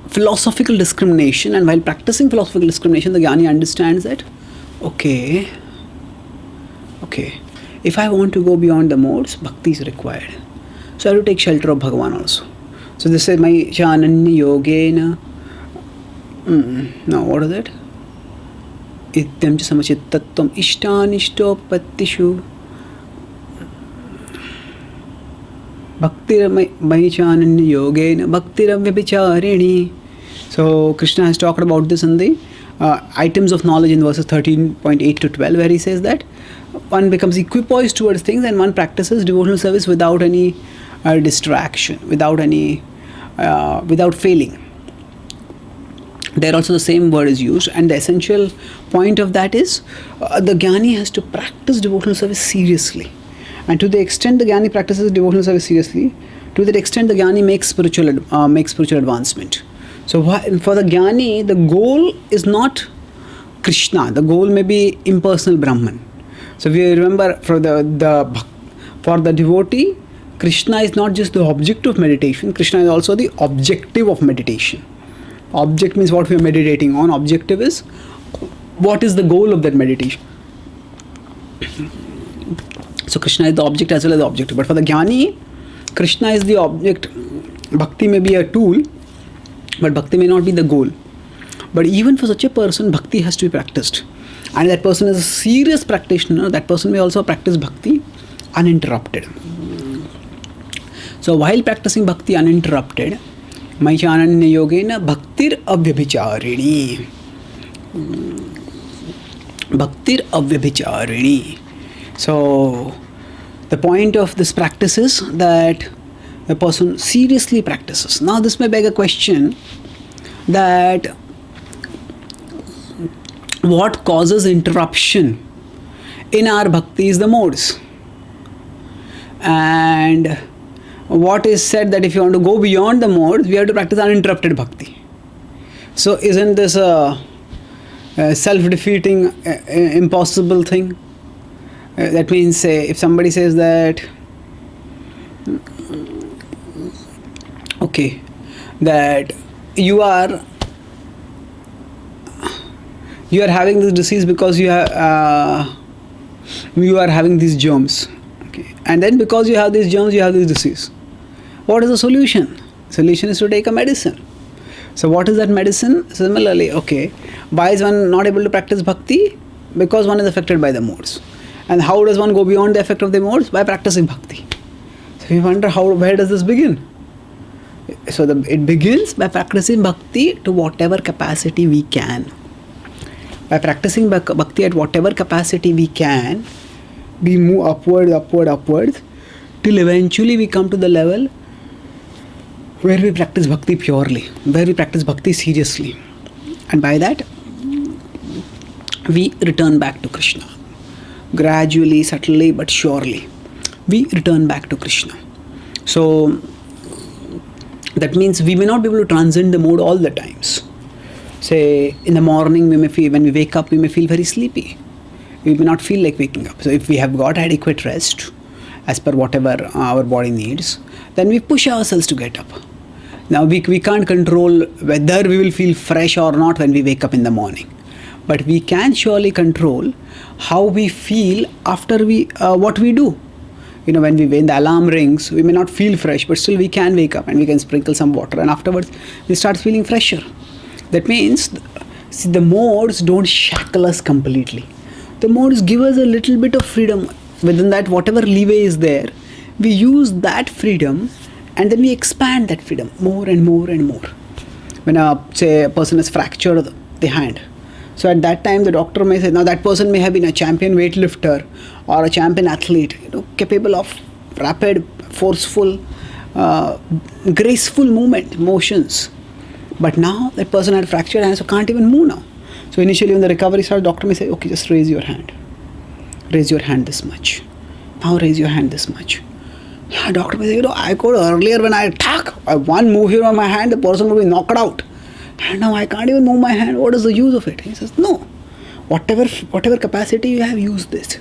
philosophical discrimination. And while practicing philosophical discrimination, the jnani understands that, okay, if I want to go beyond the modes, bhakti is required. So I have to take shelter of Bhagavan also. So this is my chananya yogena. Now what is it? Ityam cha samachittatvam ishtanishtopatishu bhaktiramai yogena bhaktiravyabhicharini. So Krishna has talked about this in the items of knowledge in verses 13.8 to 12, where he says that one becomes equipoised towards things and one practices devotional service without any distraction, without failing. There also the same word is used, and the essential point of that is the jnani has to practice devotional service seriously. And to the extent the jnani practices devotional service seriously, to that extent the jnani makes spiritual advancement. So for the jnani, the goal is not Krishna. The goal may be impersonal Brahman. So we remember for the devotee, Krishna is not just the object of meditation. Krishna is also the objective of meditation. Object means what we are meditating on. Objective is what is the goal of that meditation. So Krishna is the object as well as the objective. But for the jnani, Krishna is the object. Bhakti may be a tool, but bhakti may not be the goal. But even for such a person, bhakti has to be practiced. And that person is a serious practitioner. That person may also practice bhakti uninterrupted. So while practicing bhakti uninterrupted, Maichananya Yogena Bhaktir Avyabhicharini. Bhaktir Avyabhicharini. So the point of this practice is that a person seriously practices. Now this may beg a question that what causes interruption in our bhakti is the modes. And what is said that if you want to go beyond the modes, we have to practice uninterrupted bhakti. So isn't this a self-defeating, impossible thing? That means, say, if somebody says that, okay, that you are having this disease because you are having these germs, okay, and then because you have these germs, you have this disease. What is the solution? Solution is to take a medicine. So what is that medicine? Similarly, okay, why is one not able to practice bhakti? Because one is affected by the modes. And how does one go beyond the effect of the modes? By practicing bhakti. So we wonder where does this begin? So it begins by practicing bhakti to whatever capacity we can. By practicing bhakti at whatever capacity we can, we move upward, till eventually we come to the level where we practice bhakti purely, where we practice bhakti seriously. And by that, we return back to Krishna. Gradually, subtly, but surely, we return back to Krishna. So that means we may not be able to transcend the mode all the times. Say, in the morning, when we wake up, we may feel very sleepy. We may not feel like waking up. So if we have got adequate rest, as per whatever our body needs, then we push ourselves to get up. Now, we can't control whether we will feel fresh or not when we wake up in the morning. But we can surely control how we feel after what we do. When the alarm rings, we may not feel fresh, but still we can wake up and we can sprinkle some water, and afterwards we start feeling fresher. That means, see, the modes don't shackle us completely. The modes give us a little bit of freedom. Within that, whatever leeway is there, we use that freedom and then we expand that freedom more and more and more. When say a person has fractured the hand, so at that time the doctor may say, now that person may have been a champion weightlifter or a champion athlete, capable of rapid, forceful, graceful motions. But now that person had fractured hands, so can't even move now. So initially when the recovery starts, doctor may say, okay, just raise your hand. Raise your hand this much. Now raise your hand this much. Doctor may say, I could earlier when I one move here on my hand, the person will be knocked out. And now I can't even move my hand. What is the use of it? He says, no. Whatever capacity you have, use this.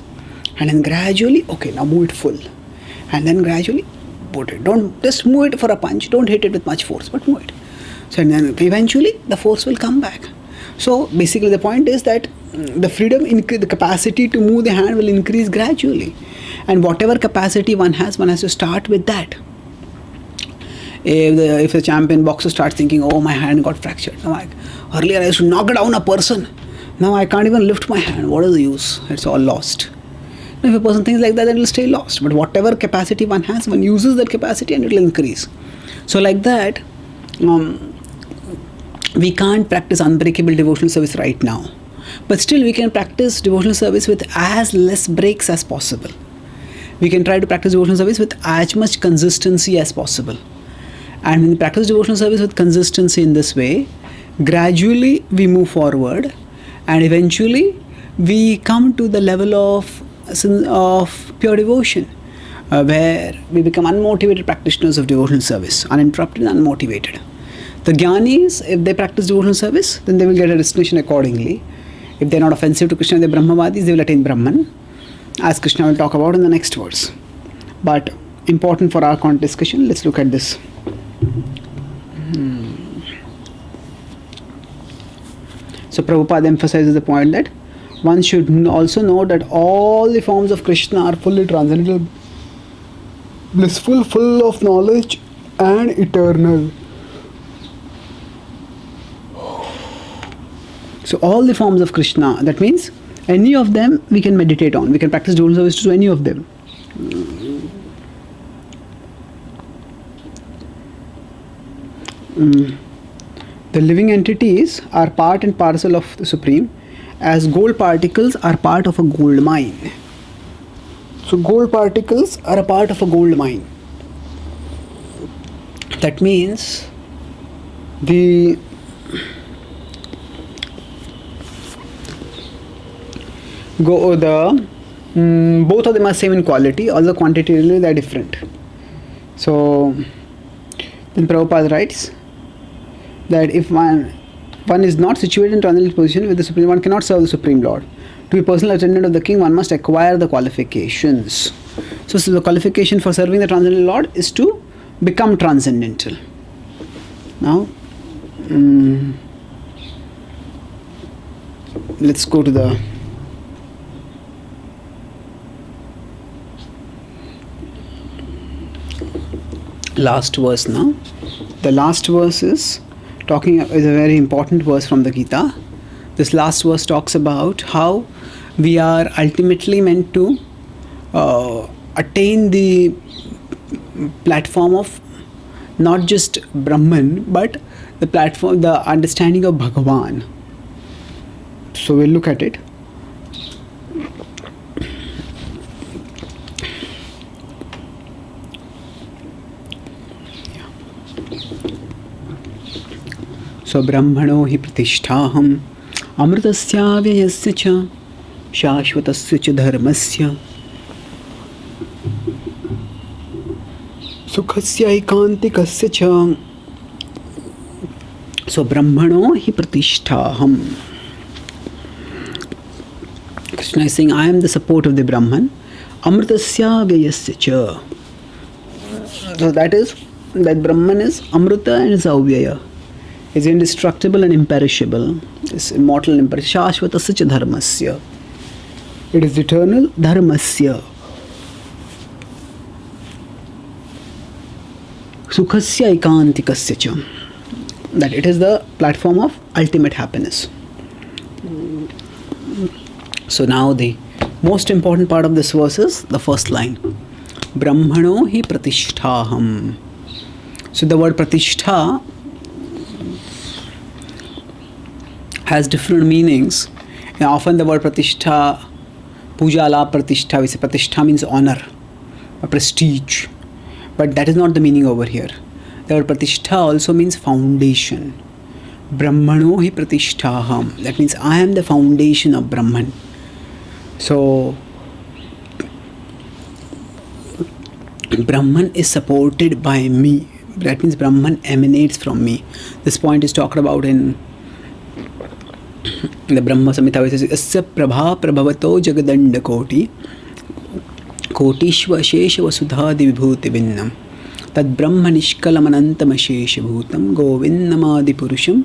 And then gradually, okay, now move it full. And then gradually put it. Don't just move it for a punch. Don't hit it with much force, but move it. So and then eventually the force will come back. So basically the point is that the freedom, the capacity to move the hand will increase gradually. And whatever capacity one has to start with that. If the champion boxer starts thinking, oh, my hand got fractured. Earlier I used to knock down a person. Now I can't even lift my hand. What is the use? It's all lost. Now, if a person thinks like that, then it will stay lost. But whatever capacity one has, one uses that capacity and it will increase. So like that, we can't practice unbreakable devotional service right now. But still we can practice devotional service with as less breaks as possible. We can try to practice devotional service with as much consistency as possible. And when we practice devotional service with consistency in this way, gradually we move forward and eventually we come to the level of pure devotion, where we become unmotivated practitioners of devotional service, uninterrupted and unmotivated. The Jnanis, if they practice devotional service, then they will get a destination accordingly. If they are not offensive to Krishna, they are Brahmavadis, they will attain Brahman, as Krishna will talk about in the next verse. But important for our discussion, let's look at this. So Prabhupada emphasizes the point that one should also know that all the forms of Krishna are fully transcendental, blissful, full of knowledge and eternal. So all the forms of Krishna, that means any of them we can meditate on. We can practice devotional service to any of them. the living entities are part and parcel of the Supreme, as gold particles are part of a gold mine. So gold particles are a part of a gold mine. That means both of them are same in quality, although quantitatively they are different. So then Prabhupada writes that if one is not situated in transcendental position with the Supreme, one cannot serve the Supreme Lord. To be personal attendant of the King, one must acquire the qualifications. So the qualification for serving the Transcendental Lord is to become transcendental. Now, let's go to the last verse now. The last verse is a very important verse from the Gita. This last verse talks about how we are ultimately meant to attain the platform of not just Brahman, but the understanding of Bhagavan. So we'll look at it. So Brahmano hi pratisthaham amritasya vyayasya cha shashvatasya cha dharmasya sukhasya ekantikasya cha. So Brahmano hi pratisthaham. Krishna is saying, I am the support of the Brahman. Amritasya vyayasya cha. So that Brahman is Amrita and is Avyaya. Is indestructible and imperishable. Is immortal and imperishable. Shashvatasya cha dharmasya. It is eternal. Dharmasya. Sukhasya ekantikasya cha. That it is the platform of ultimate happiness. So now the most important part of this verse is the first line. Brahmano hi pratisthaham. So the word pratishtha has different meanings. And often the word pratishtha, puja la pratishtha, we say pratishtha means honor, a prestige. But that is not the meaning over here. The word pratishtha also means foundation. Brahmano hi pratisthaham. That means I am the foundation of Brahman. So Brahman is supported by me. That means Brahman emanates from me. This point is talked about in the Brahma Samhita, which says, Asya prabha prabhavato jagadanda koti kotishva shesha vasudhadi vibhuti vinnam tad brahma nishkalam anantam ashesha bhutam govinnamadi purusham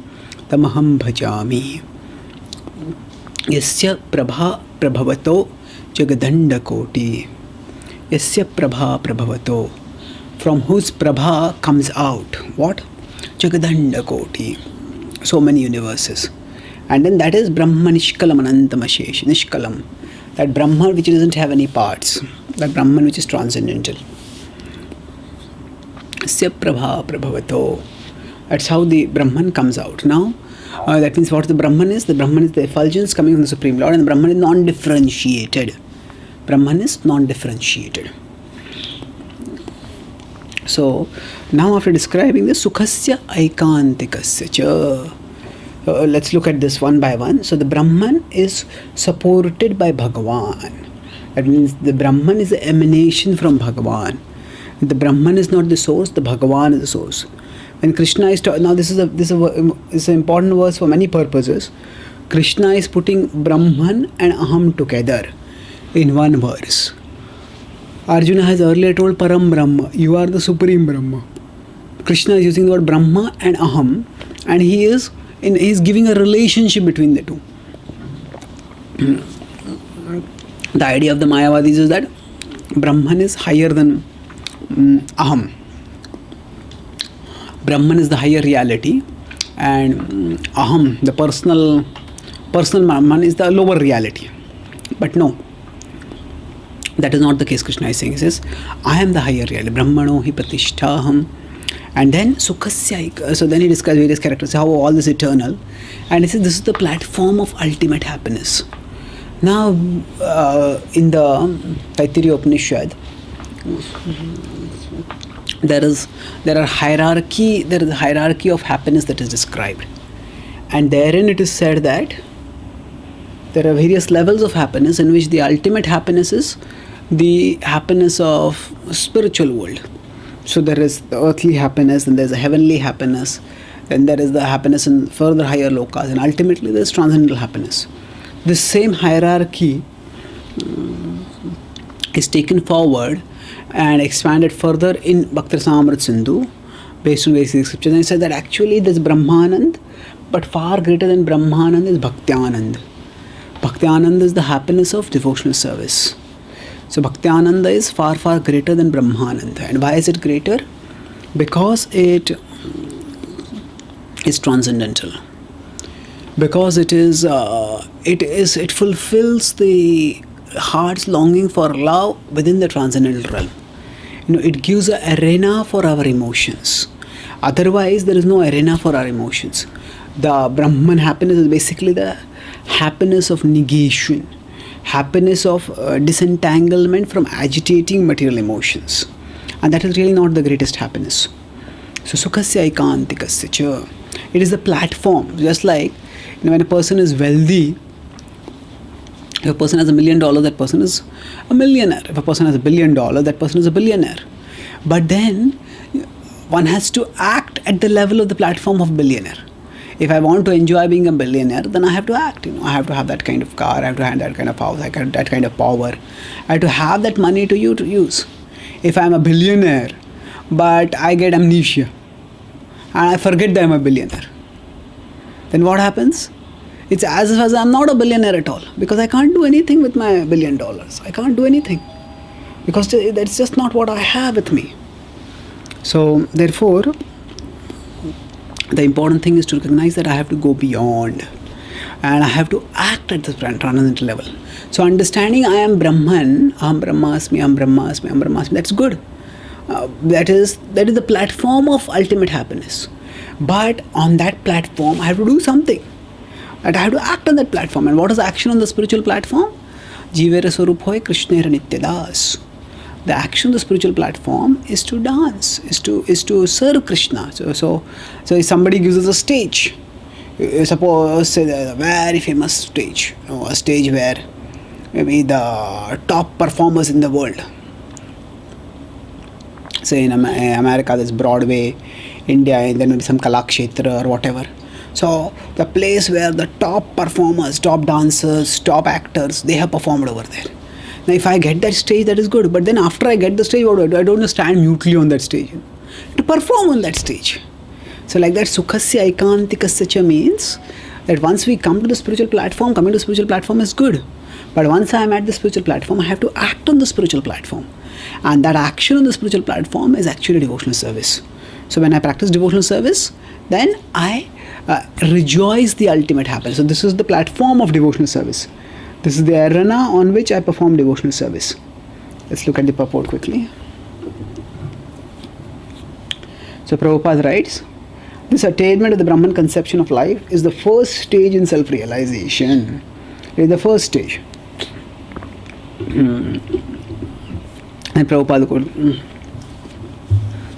tamaham bhajami. Yasya prabha prabhavato jagadanda koti. Yasya prabha prabhavato. From whose prabha comes out what? Jagadanda koti. So many universes. And then that is Brahma Nishkalam Anantam Ashesh. Nishkalam. That Brahma which doesn't have any parts. That Brahman which is transcendental. Asya prabha prabhavato. That's how the Brahman comes out. Now, that means what the Brahman is? The Brahman is the effulgence coming from the Supreme Lord, and the Brahman is non-differentiated. Brahman is non-differentiated. So, now after describing this, Sukhasya Aikantikasya cha. Let's look at this one by one. So the Brahman is supported by Bhagavan. That means the Brahman is the emanation from Bhagavan. The Brahman is not the source, the Bhagavan is the source. When Krishna is now this is an important verse for many purposes. Krishna is putting Brahman and Aham together in one verse. Arjuna has earlier told Param Brahma, you are the Supreme Brahma. Krishna is using the word Brahma and Aham, and he is giving a relationship between the two. The idea of the Mayavadis is that Brahman is higher than Aham. Brahman is the higher reality, and Aham, the personal Brahman, is the lower reality. But no, that is not the case. Krishna is saying, he says, I am the higher reality. Brahmano hi pratisthaham. And then Sukhasya, so then he describes various characters, how all this eternal. And he says this is the platform of ultimate happiness. Now, in the Taittiriya Upanishad, there is a hierarchy of happiness that is described. And therein it is said that there are various levels of happiness, in which the ultimate happiness is the happiness of spiritual world. So there is the earthly happiness, and there is a heavenly happiness, then there is the happiness in further higher lokas, and ultimately there is transcendental happiness. This same hierarchy is taken forward and expanded further in Bhakti Rasamrita Sindhu, based on basic scriptures. And it said that actually there is Brahmanand, but far greater than Brahmanand is Bhakti Anand. Bhakti Anand is the happiness of devotional service. So Bhakti Ananda is far, far greater than Brahmananda. And why is it greater? Because it is transcendental. Because it fulfills the heart's longing for love within the transcendental realm. It gives an arena for our emotions. Otherwise, there is no arena for our emotions. The Brahman happiness is basically the happiness of negation, happiness of disentanglement from agitating material emotions. And that is really not the greatest happiness. So, Sukhasya Ekantikasya cha. It is the platform. Just like when a person is wealthy, if a person has $1 million, that person is a millionaire. If a person has $1 billion, that person is a billionaire. But then one has to act at the level of the platform of billionaire. If I want to enjoy being a billionaire, then I have to act. I have to have that kind of car, I have to have that kind of house, I have that kind of power. I have to have that money to use. If I am a billionaire, but I get amnesia, and I forget that I am a billionaire, then what happens? It's as if I am not a billionaire at all, because I can't do anything with my $1 billion. I can't do anything, because that's just not what I have with me. So therefore, the important thing is to recognize that I have to go beyond, and I have to act at the transcendental level. So understanding I am Brahman, Aham Brahmasmi, Aham Brahmasmi, Aham Brahmasmi, that's good. That is the platform of ultimate happiness. But on that platform, I have to do something. And I have to act on that platform. And what is action on the spiritual platform? Jivera Swarup hoy Krishnera Nityadas. The action on the spiritual platform is to dance, is to serve Krishna. So if somebody gives us a stage, suppose say a very famous stage, a stage where maybe the top performers in the world, say in America there's Broadway, India, and then maybe some Kalakshetra or whatever. So the place where the top performers, top dancers, top actors, they have performed over there. Now if I get that stage, that is good. But then after I get the stage, what do? I don't just stand mutely on that stage. To perform on that stage. So like that, Sukhasya Ekantikasya cha means that once we come to the spiritual platform, coming to the spiritual platform is good. But once I am at the spiritual platform, I have to act on the spiritual platform. And that action on the spiritual platform is actually devotional service. So when I practice devotional service, then I rejoice the ultimate happiness. So this is the platform of devotional service. This is the arena on which I perform devotional service. Let's look at the purport quickly. So Prabhupada writes, this attainment of the Brahman conception of life is the first stage in self-realization. It is the first stage. And Prabhupada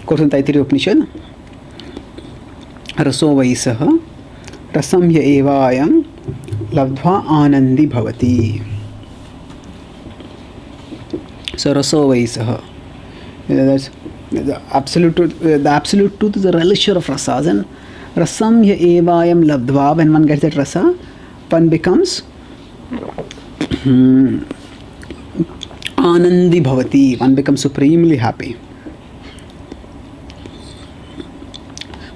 quotes in Taittiriya Upanishad, Raso Vaisaha Rasamya Evayam Labdva Anandi Bhavati. So Raso Vaisaha. That's the absolute truth. The absolute truth is the relisher of rasas, and Rasamya Evayam Labdva. When one gets that rasa, one becomes Anandi Bhavati. One becomes supremely happy.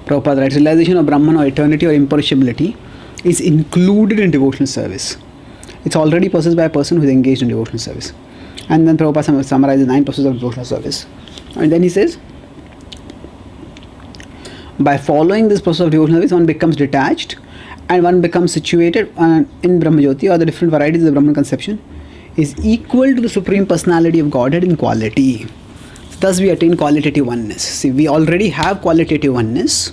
Prabhupada writes, realization of Brahman or eternity or imperishability is included in devotional service. It's already possessed by a person who is engaged in devotional service. And then Prabhupada summarizes 9 processes of devotional service. And then he says, by following this process of devotional service, one becomes detached and one becomes situated in Brahmajyoti, or the different varieties of Brahman conception, is equal to the Supreme Personality of Godhead in quality. Thus we attain qualitative oneness. See, we already have qualitative oneness.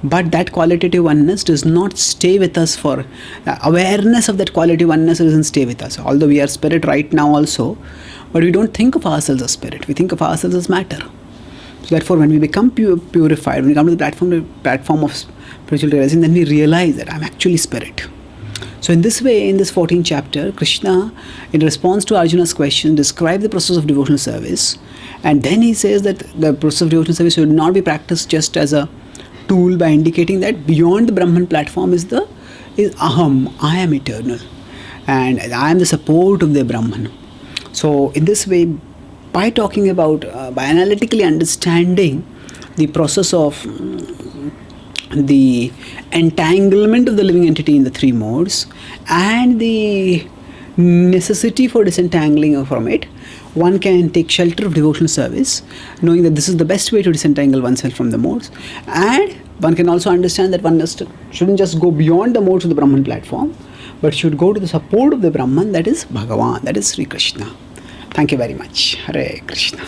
But that qualitative oneness does not stay with us for awareness of that qualitative oneness doesn't stay with us. Although we are spirit right now also, but we don't think of ourselves as spirit. We think of ourselves as matter. So therefore, when we become purified, when we come to the platform of spiritual realizing, then we realize that I'm actually spirit. So in this way, in this 14th chapter, Krishna, in response to Arjuna's question, described the process of devotional service. And then he says that the process of devotional service should not be practiced just as a tool, by indicating that beyond the Brahman platform is Aham, I am eternal. And I am the support of the Brahman. So in this way, by talking about, by analytically understanding the process of the entanglement of the living entity in the three modes and the necessity for disentangling from it, one can take shelter of devotional service, knowing that this is the best way to disentangle oneself from the modes. And one can also understand that one shouldn't just go beyond the modes of the Brahman platform, but should go to the support of the Brahman, that is Bhagavan, that is Sri Krishna. Thank you very much. Hare Krishna.